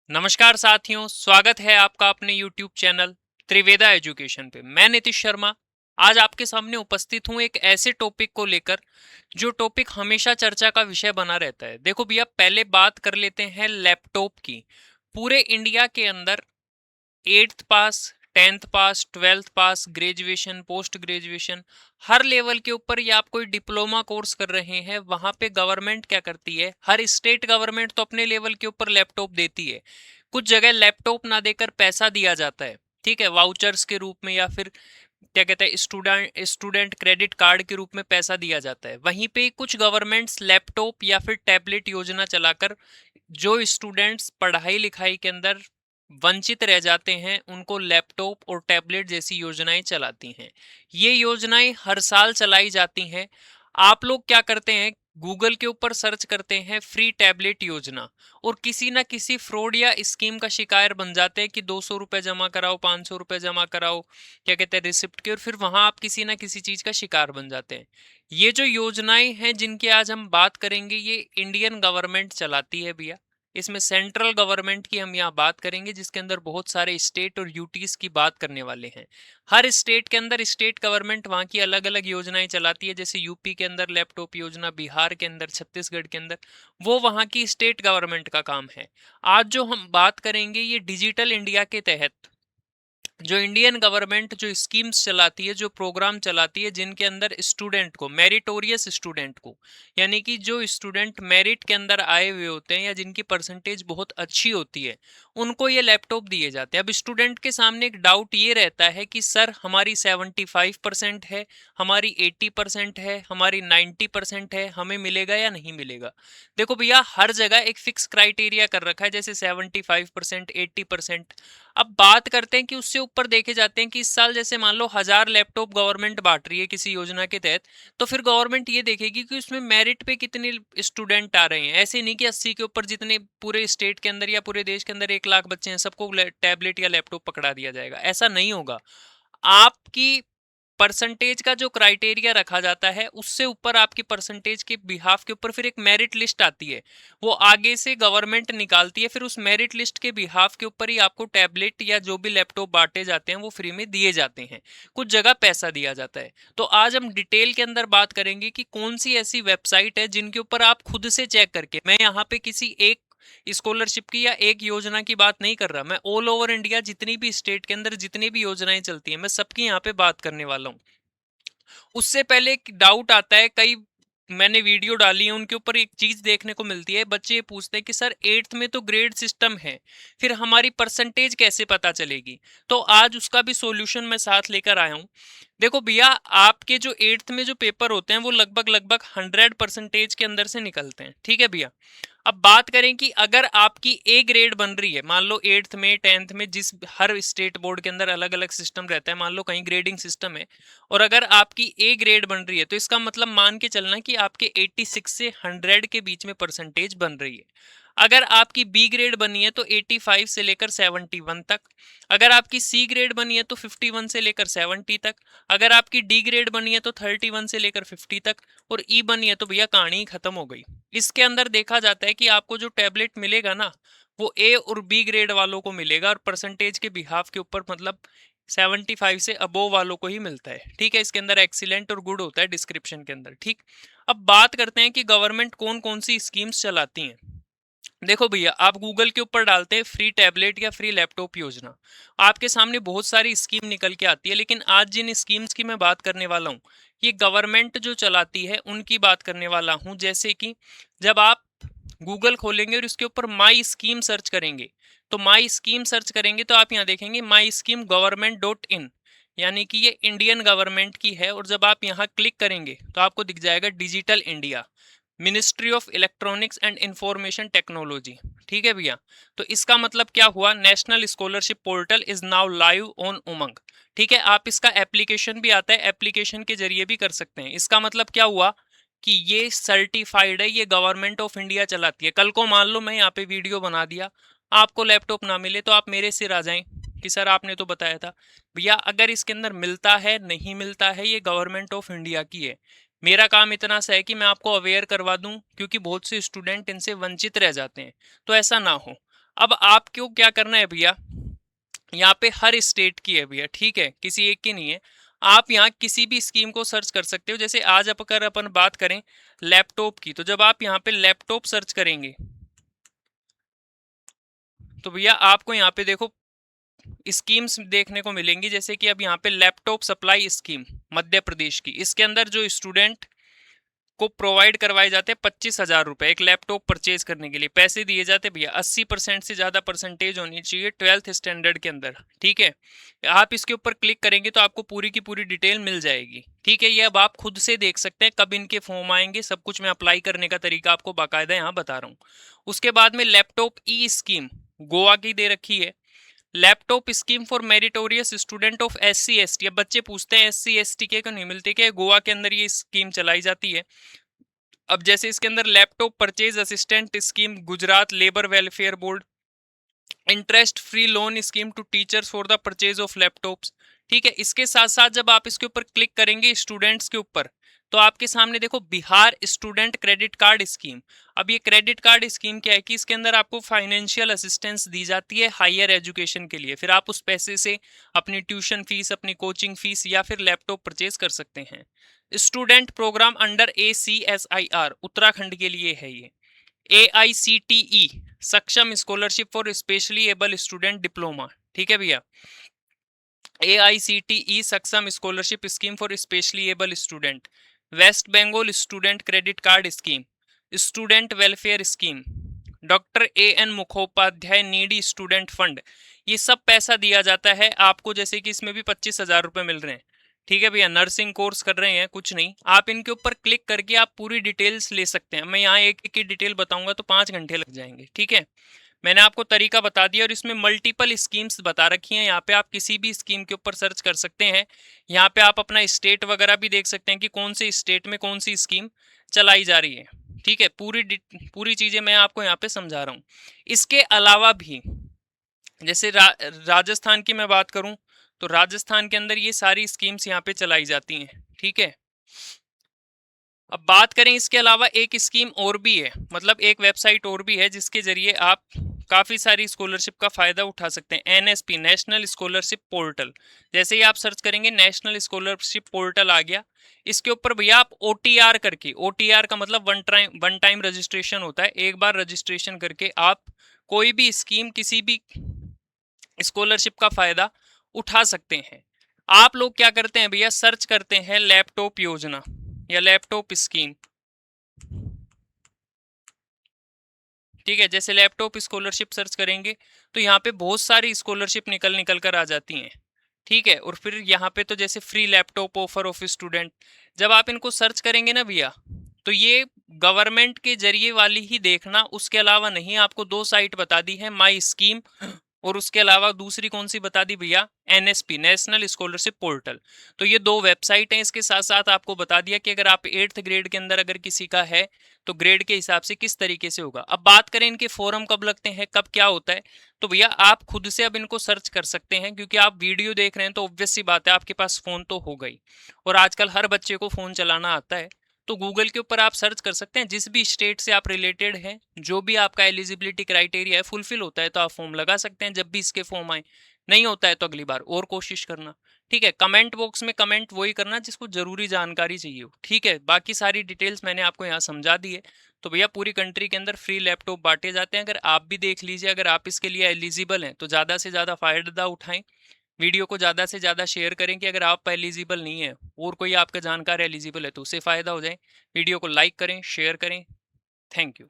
नमस्कार साथियों, स्वागत है आपका अपने YouTube चैनल त्रिवेदा एजुकेशन पे। मैं नीतीश शर्मा आज आपके सामने उपस्थित हूँ एक ऐसे टॉपिक को लेकर जो टॉपिक हमेशा चर्चा का विषय बना रहता है। देखो भैया, पहले बात कर लेते हैं लैपटॉप की। पूरे इंडिया के अंदर 8th पास, 10th पास, 12th पास, ग्रेजुएशन, पोस्ट ग्रेजुएशन, हर लेवल के ऊपर या आप कोई डिप्लोमा कोर्स कर रहे हैं, वहां पे गवर्नमेंट क्या करती है, हर स्टेट गवर्नमेंट तो अपने लेवल के ऊपर लैपटॉप देती है। कुछ जगह लैपटॉप ना देकर पैसा दिया जाता है, ठीक है, वाउचर्स के रूप में, या फिर क्या कहते हैं, स्टूडेंट क्रेडिट कार्ड के रूप में पैसा दिया जाता है। वहीं पे कुछ गवर्नमेंट्स लैपटॉप या फिर टैबलेट योजना चलाकर जो स्टूडेंट्स पढ़ाई लिखाई के अंदर वंचित रह जाते हैं, उनको लैपटॉप और टैबलेट जैसी योजनाएं चलाती हैं। ये योजनाएं हर साल चलाई जाती हैं। आप लोग क्या करते हैं, गूगल के ऊपर सर्च करते हैं फ्री टैबलेट योजना, और किसी ना किसी फ्रॉड या स्कीम का शिकार बन जाते हैं कि 200 रुपये जमा कराओ, 500 रुपये जमा कराओ, क्या कहते हैं, रिसिप्ट के, और फिर वहां आप किसी ना किसी चीज का शिकार बन जाते हैं। ये जो योजनाएं हैं जिनकी आज हम बात करेंगे, ये इंडियन गवर्नमेंट चलाती है भैया। इसमें सेंट्रल गवर्नमेंट की हम यहाँ बात करेंगे, जिसके अंदर बहुत सारे स्टेट और यूटीज की बात करने वाले हैं। हर स्टेट के अंदर स्टेट गवर्नमेंट वहाँ की अलग अलग योजनाएं चलाती है। जैसे यूपी के अंदर लैपटॉप योजना, बिहार के अंदर, छत्तीसगढ़ के अंदर, वो वहाँ की स्टेट गवर्नमेंट का काम है। आज जो हम बात करेंगे, ये डिजिटल इंडिया के तहत जो इंडियन गवर्नमेंट जो स्कीम्स चलाती है, जो प्रोग्राम चलाती है, जिनके अंदर स्टूडेंट को, मेरिटोरियस स्टूडेंट को, यानी कि जो स्टूडेंट मेरिट के अंदर आए हुए होते हैं या जिनकी परसेंटेज बहुत अच्छी होती है, उनको ये लैपटॉप दिए जाते हैं। अब स्टूडेंट के सामने एक डाउट ये रहता है कि सर हमारी 75% है, हमारी 80% है, हमारी 90% है, हमें मिलेगा या नहीं मिलेगा। देखो भैया, हर जगह एक फिक्स क्राइटेरिया कर रखा है, जैसे 75%, 80%। अब बात करते हैं कि उससे ऊपर देखे जाते हैं कि इस साल जैसे मान लो 1000 लैपटॉप गवर्नमेंट बांट रही है किसी योजना के तहत, तो फिर गवर्नमेंट ये देखेगी कि उसमें मेरिट पे कितने स्टूडेंट आ रहे हैं। ऐसे नहीं कि 80 के ऊपर जितने पूरे स्टेट के अंदर या पूरे देश के अंदर 1 लाख बच्चे हैं, सबको टैबलेट या लैपटॉप पकड़ा दिया जाएगा, ऐसा नहीं होगा। आपकी परसेंटेज का जो क्राइटेरिया रखा जाता है, उससे ऊपर आपकी परसेंटेज के बिहाफ के ऊपर फिर एक मेरिट लिस्ट आती है, वो आगे से गवर्नमेंट निकालती है। फिर उस मेरिट लिस्ट के बिहाफ के ऊपर ही आपको टैबलेट या जो भी लैपटॉप बांटे जाते हैं वो फ्री में दिए जाते हैं, कुछ जगह पैसा दिया जाता है। तो आज हम डिटेल के अंदर बात करेंगे कि कौन सी ऐसी वेबसाइट है जिनके ऊपर आप खुद से चेक करके, मैं यहाँ पे किसी एक स्कॉलरशिप की या एक योजना की बात नहीं कर रहा, मैं ऑल ओवर इंडिया जितनी भी स्टेट के अंदर जितनी भी योजनाएं चलती हैं, मैं सबकी यहाँ पे बात करने वाला हूँ। उससे पहले एक डाउट आता है, कई मैंने वीडियो डाली है उनके ऊपर एक चीज देखने को मिलती है, बच्चे ये पूछते हैं कि सर 8th में तो ग्रेड सिस्टम है, फिर हमारी परसेंटेज कैसे पता चलेगी। तो आज उसका भी सॉल्यूशन मैं साथ लेकर आया हूँ। देखो भैया, आपके जो 8th में जो पेपर होते हैं वो लगभग लगभग 100% के अंदर से निकलते हैं, ठीक है भैया। अब बात करें कि अगर आपकी ए ग्रेड बन रही है, मान लो 8th में, 10th में, जिस हर स्टेट बोर्ड के अंदर अलग अलग सिस्टम रहता है, मान लो कहीं ग्रेडिंग सिस्टम है, और अगर आपकी ए ग्रेड बन रही है, तो इसका मतलब मान के चलना कि आपके 86 से 100 के बीच में परसेंटेज बन रही है। अगर आपकी बी ग्रेड बनी है तो 85 से लेकर 71 तक। अगर आपकी सी ग्रेड बनी है तो 51 से लेकर 70 तक। अगर आपकी डी ग्रेड बनी है तो 31 से लेकर 50 तक। और ई बनी है तो भैया कहानी ही खत्म हो गई। इसके अंदर देखा जाता है कि आपको जो टैबलेट मिलेगा ना, वो ए और बी ग्रेड वालों को मिलेगा, और परसेंटेज के बिहाफ के ऊपर मतलब 75 से अबोव वालों को ही मिलता है, ठीक है। इसके अंदर एक्सीलेंट और गुड होता है डिस्क्रिप्शन के अंदर, ठीक। अब बात करते हैं कि गवर्नमेंट कौन कौन सी स्कीम्स चलाती हैं। देखो भैया, आप गूगल के ऊपर डालते हैं फ्री टैबलेट या फ्री लैपटॉप योजना, आपके सामने बहुत सारी स्कीम निकल के आती है। लेकिन आज जिन स्कीम्स की मैं बात करने वाला हूँ, ये गवर्नमेंट जो चलाती है उनकी बात करने वाला हूँ। जैसे कि जब आप गूगल खोलेंगे और इसके ऊपर माई स्कीम सर्च करेंगे, तो माई स्कीम सर्च करेंगे तो आप यहाँ देखेंगे माई स्कीम गवर्नमेंट.इन, यानी कि ये इंडियन गवर्नमेंट की है। और जब आप यहाँ क्लिक करेंगे तो आपको दिख जाएगा digital India, ministry of electronics and information technology, ठीक है भैया। तो इसका मतलब क्या हुआ, national scholarship portal is now live on Umang, ठीक है। आप इसका एप्लीकेशन भी आता है, एप्लीकेशन के जरिए भी कर सकते हैं। इसका मतलब क्या हुआ कि ये सर्टिफाइड है, ये गवर्नमेंट ऑफ इंडिया चलाती है। कल को मान लो मैं यहाँ पे वीडियो बना दिया, आपको लैपटॉप ना मिले, तो आप मेरे सिर आ जाएं कि सर आपने तो बताया था। भैया अगर इसके अंदर मिलता है नहीं मिलता है, ये गवर्नमेंट ऑफ इंडिया की है। मेरा काम इतना सा है कि मैं आपको अवेयर करवा दूं, क्योंकि बहुत से स्टूडेंट इनसे वंचित रह जाते हैं, तो ऐसा ना हो। अब आपको क्या करना है भैया, यहाँ पे हर स्टेट की है भैया, ठीक है, किसी एक की नहीं है। आप यहाँ किसी भी स्कीम को सर्च कर सकते हो। जैसे आज अगर अपन बात करें लैपटॉप की, तो जब आप यहाँ पे लैपटॉप सर्च करेंगे तो भैया आपको यहाँ पे देखो स्कीम्स देखने को मिलेंगी। जैसे कि अब यहाँ पे laptop supply scheme Madhya Pradesh की, इसके अंदर जो स्टूडेंट को प्रोवाइड करवाए जाते हैं 25,000 रुपए एक लैपटॉप परचेज करने के लिए पैसे दिए जाते भैया। 80% से ज़्यादा परसेंटेज होनी चाहिए 12th स्टैंडर्ड के अंदर, ठीक है। आप इसके ऊपर क्लिक करेंगे तो आपको पूरी की पूरी डिटेल मिल जाएगी, ठीक है। ये अब आप खुद से देख सकते हैं कब इनके फॉर्म आएंगे, सब कुछ मैं अप्लाई करने का तरीका आपको बाकायदा यहाँ बता रहा हूँ। उसके बाद में लैपटॉप ई स्कीम गोवा की दे रखी है। Laptop scheme for meritorious student of SC ST। अब बच्चे पूछते हैं SC ST के को नहीं मिलते क्या, गोवा के अंदर ये स्कीम चलाई जाती है। अब जैसे इसके अंदर laptop purchase assistant scheme Gujarat labour welfare board, interest free loan scheme to teachers for the purchase of laptops, ठीक है। इसके साथ साथ जब आप इसके ऊपर क्लिक करेंगे स्टूडेंट्स के ऊपर, तो आपके सामने देखो Bihar student credit card scheme. अब ये क्रेडिट कार्ड स्कीम क्या है कि इसके अंदर आपको फाइनेंशियल असिस्टेंस दी जाती है हायर एजुकेशन के लिए, फिर आप उस पैसे से अपनी ट्यूशन फीस, अपनी कोचिंग फीस या फिर लैपटॉप परचेज कर सकते हैं। Student program under ACSIR Uttarakhand के लिए है ये। AICTE Saksham scholarship for specially able student diploma, ठीक है भैया। AICTE Saksham scholarship scheme for specially able student. West Bengal student credit card scheme, student welfare scheme, doctor AN Mukhopadhyay needy student fund. ये सब पैसा दिया जाता है आपको, जैसे कि इसमें भी 25,000 रुपए मिल रहे हैं, ठीक है भैया। नर्सिंग कोर्स कर रहे हैं कुछ नहीं, आप इनके ऊपर क्लिक करके आप पूरी डिटेल्स ले सकते हैं। मैं यहाँ एक एक की डिटेल बताऊंगा तो 5 घंटे लग जाएंगे, ठीक है। मैंने आपको तरीका बता दिया और इसमें मल्टीपल स्कीम्स बता रखी हैं। यहाँ पे आप किसी भी स्कीम के ऊपर सर्च कर सकते हैं। यहाँ पे आप अपना स्टेट वगैरह भी देख सकते हैं कि कौन से स्टेट में कौन सी स्कीम चलाई जा रही है, ठीक है। पूरी चीजें मैं आपको यहाँ पे समझा रहा हूँ। इसके अलावा भी जैसे राजस्थान की मैं बात करूं तो राजस्थान के अंदर ये सारी स्कीम्स यहाँ पे चलाई जाती हैं, ठीक है। अब बात करें इसके अलावा एक स्कीम और भी है, मतलब एक वेबसाइट और भी है जिसके जरिए आप काफ़ी सारी स्कॉलरशिप का फ़ायदा उठा सकते हैं। NSP national scholarship portal. जैसे ही आप सर्च करेंगे नेशनल स्कॉलरशिप पोर्टल आ गया। इसके ऊपर भैया आप OTR करके, OTR का मतलब वन टाइम रजिस्ट्रेशन होता है, एक बार रजिस्ट्रेशन करके आप कोई भी स्कीम किसी भी स्कॉलरशिप का फ़ायदा उठा सकते हैं। आप लोग क्या करते हैं भैया, सर्च करते हैं लैपटॉप योजना या लैपटॉप स्कीम, ठीक है। जैसे लैपटॉप स्कॉलरशिप सर्च करेंगे तो यहाँ पे बहुत सारी स्कॉलरशिप निकल कर आ जाती हैं, ठीक है। और फिर यहाँ पे तो जैसे free laptop offer of student, जब आप इनको सर्च करेंगे ना भैया, तो ये गवर्नमेंट के जरिए वाली ही देखना, उसके अलावा नहीं। आपको 2 साइट बता दी है, माई स्कीम और उसके अलावा दूसरी कौन सी बता दी भैया, NSP नेशनल स्कॉलरशिप पोर्टल। तो ये 2 वेबसाइट हैं। इसके साथ साथ आपको बता दिया कि अगर आप 8th ग्रेड के अंदर अगर किसी का है तो ग्रेड के हिसाब से किस तरीके से होगा। अब बात करें इनके फॉर्म कब लगते हैं, कब क्या होता है, तो भैया आप खुद से अब इनको सर्च कर सकते हैं, क्योंकि आप वीडियो देख रहे हैं तो ऑब्वियस सी बात है आपके पास फ़ोन तो होगा ही, और आजकल हर बच्चे को फ़ोन चलाना आता है। तो गूगल के ऊपर आप सर्च कर सकते हैं, जिस भी स्टेट से आप रिलेटेड हैं, जो भी आपका एलिजिबिलिटी क्राइटेरिया है फुलफिल होता है तो आप फॉर्म लगा सकते हैं जब भी इसके फॉर्म आए। नहीं होता है तो अगली बार और कोशिश करना, ठीक है। कमेंट बॉक्स में कमेंट वही करना जिसको जरूरी जानकारी चाहिए हो, ठीक है। बाकी सारी डिटेल्स मैंने आपको यहाँ समझा दी है। तो भैया पूरी कंट्री के अंदर फ्री लैपटॉप बांटे जाते हैं, अगर आप भी देख लीजिए। अगर आप इसके लिए एलिजिबल हैं तो ज़्यादा से ज़्यादा फ़ायदा उठाएं, वीडियो को ज़्यादा से ज़्यादा शेयर करें कि अगर आप एलिजिबल नहीं है और कोई आपका जानकार एलिजिबल है तो उसे फ़ायदा हो जाए। वीडियो को लाइक करें, शेयर करें। Thank you.